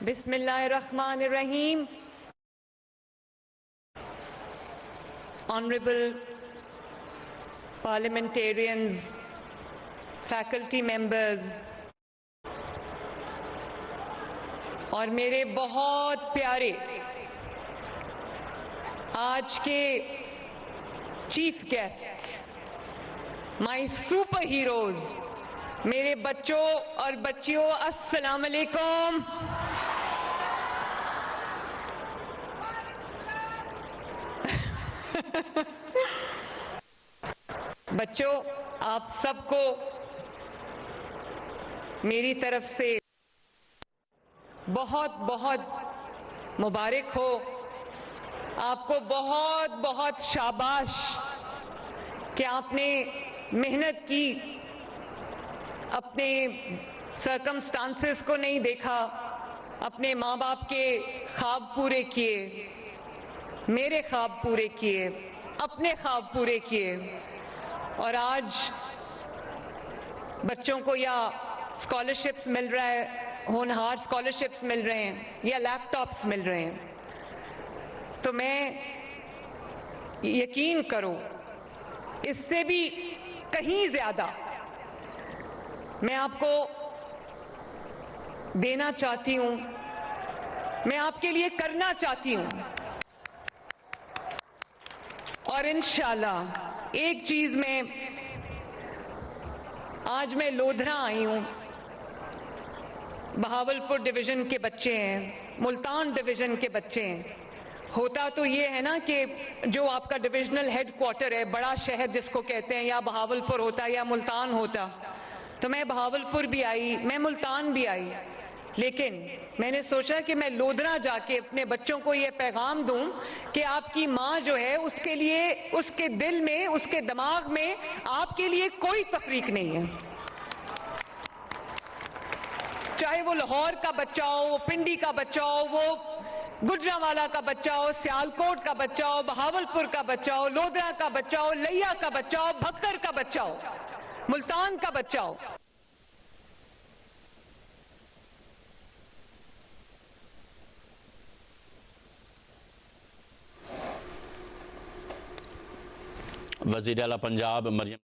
Bismillahirrahmanirrahim. Honorable parliamentarians, faculty members, اور میرے بہت پیارے آج کے چیف گیسٹس، مائی سپر ہیروز، میرے بچوں اور بچیوں، السلام علیکم۔ بچوں، آپ سب کو میری طرف سے بہت بہت مبارک ہو۔ آپ کو بہت بہت شاباش کہ آپ نے محنت کی، اپنے سرکمسٹانسز کو نہیں دیکھا، اپنے ماں باپ کے خواب پورے کیے، میرے خواب پورے کیے، اپنے خواب پورے کیے، اور آج بچوں کو یا اسکالرشپس مل رہا ہے، ہونہار اسکالرشپس مل رہے ہیں، یا لیپ ٹاپس مل رہے ہیں، تو میں یقین کرو اس سے بھی کہیں زیادہ میں آپ کو دینا چاہتی ہوں، میں آپ کے لیے کرنا چاہتی ہوں، اور انشاءاللہ ایک چیز میں آج میں لودھرا آئی ہوں، بہاولپور ڈویژن کے بچے ہیں، ملتان ڈویژن کے بچے ہیں۔ ہوتا تو یہ ہے نا کہ جو آپ کا ڈویژنل ہیڈ کوارٹر ہے، بڑا شہر جس کو کہتے ہیں، یا بہاولپور ہوتا یا ملتان ہوتا، تو میں بہاولپور بھی آئی، میں ملتان بھی آئی، لیکن میں نے سوچا کہ میں لودھرا جا کے اپنے بچوں کو یہ پیغام دوں کہ آپ کی ماں جو ہے، اس کے لیے، اس کے دل میں، اس کے دماغ میں آپ کے لیے کوئی تفریق نہیں ہے، چاہے وہ لاہور کا بچہ ہو، وہ پنڈی کا بچہ ہو، وہ گجرانوالہ کا بچہ ہو، سیالکوٹ کا بچہ ہو، بہاولپور کا بچہ ہو، لودھرا کا بچہ ہو، لیا کا بچہ ہو، بھکسر کا بچہ ہو، ملتان کا بچہ ہو۔ وزیر اعلیٰ پنجاب مریم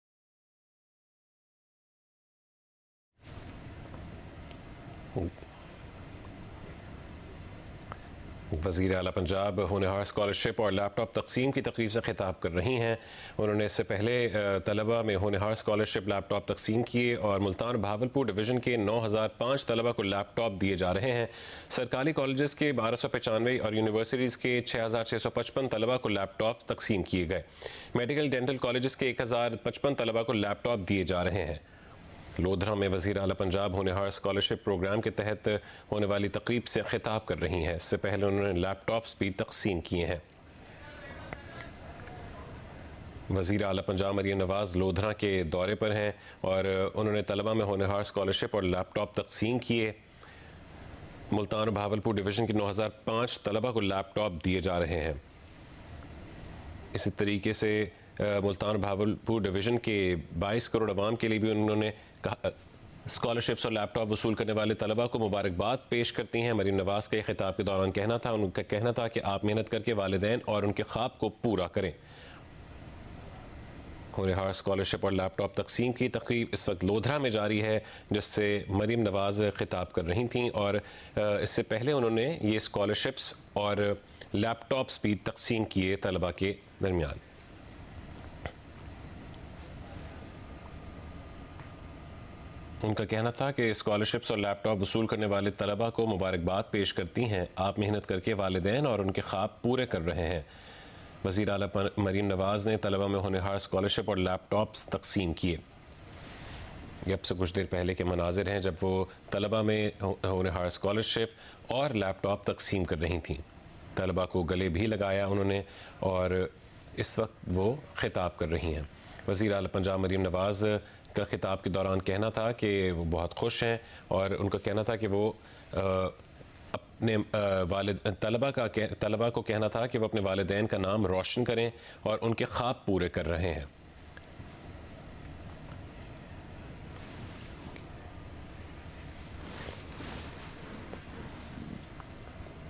وزیر اعلیٰ پنجاب ہونہار اسکالرشپ اور لیپ ٹاپ تقسیم کی تقریب سے خطاب کر رہی ہیں۔ انہوں نے اس سے پہلے طلبہ میں ہونہار اسکالرشپ لیپ ٹاپ تقسیم کیے اور ملتان بہاولپور ڈویژن کے 9005 طلبہ کو لیپ ٹاپ دیے جا رہے ہیں۔ سرکاری کالجز کے 1295 اور یونیورسٹیز کے 6655 طلبہ کو لیپ ٹاپ تقسیم کیے گئے۔ میڈیکل ڈینٹل کالجز کے 1055 طلبہ کو لیپ ٹاپ دیے جا رہے ہیں۔ لودھرا میں وزیر اعلیٰ پنجاب ہونہار اسکالرشپ پروگرام کے تحت ہونے والی تقریب سے خطاب کر رہی ہیں۔ اس سے پہلے انہوں نے لیپ ٹاپس بھی تقسیم کیے ہیں۔ وزیر اعلیٰ پنجاب مریم نواز لودھرا کے دورے پر ہیں اور انہوں نے طلبہ میں ہونہار اسکالرشپ اور لیپ ٹاپ تقسیم کیے۔ ملتان اور بہاولپور ڈویژن کے 9005 طلبہ کو لیپ ٹاپ دیے جا رہے ہیں۔ اسی طریقے سے ملتان اور بہاولپور ڈویژن کے 22 کروڑ عوام کے لیے بھی انہوں نے اسکالرشپس اور لیپ ٹاپ وصول کرنے والے طلبہ کو مبارکباد پیش کرتی ہیں۔ مریم نواز کے خطاب کے دوران ان کا کہنا تھا کہ آپ محنت کر کے والدین اور ان کے خواب کو پورا کریں۔ ہونہار اسکالرشپ اور لیپ ٹاپ تقسیم کی تقریب اس وقت لودھرا میں جاری ہے، جس سے مریم نواز خطاب کر رہی تھیں، اور اس سے پہلے انہوں نے یہ اسکالرشپس اور لیپ ٹاپس بھی تقسیم کیے طلبہ کے درمیان۔ ان کا کہنا تھا کہ اسکالرشپس اور لیپ ٹاپ وصول کرنے والے طلبہ کو مبارکباد پیش کرتی ہیں، آپ محنت کر کے والدین اور ان کے خواب پورے کر رہے ہیں۔ وزیر اعلیٰ مریم نواز نے طلبہ میں ہونہار اسکالرشپ اور لیپ ٹاپس تقسیم کیے۔ یہ اب سے کچھ دیر پہلے کے مناظر ہیں جب وہ طلبہ میں ہونہار اسکالرشپ اور لیپ ٹاپ تقسیم کر رہی تھیں۔ طلبہ کو گلے بھی لگایا انہوں نے، اور اس وقت وہ خطاب کر رہی ہیں۔ وزیر اعلیٰ پنجاب مریم نواز کا خطاب کے دوران کہنا تھا کہ وہ بہت خوش ہیں، اور ان کا کہنا تھا کہ وہ اپنے طلبہ کو کہنا تھا کہ وہ اپنے والدین کا نام روشن کریں اور ان کے خواب پورے کر رہے ہیں۔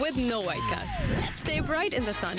with no white cast. Stay bright in the sun.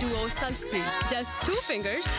Duo Sunscreen, just 2 fingers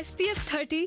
SPF 30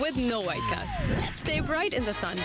with no white cast. Stay bright in the sun.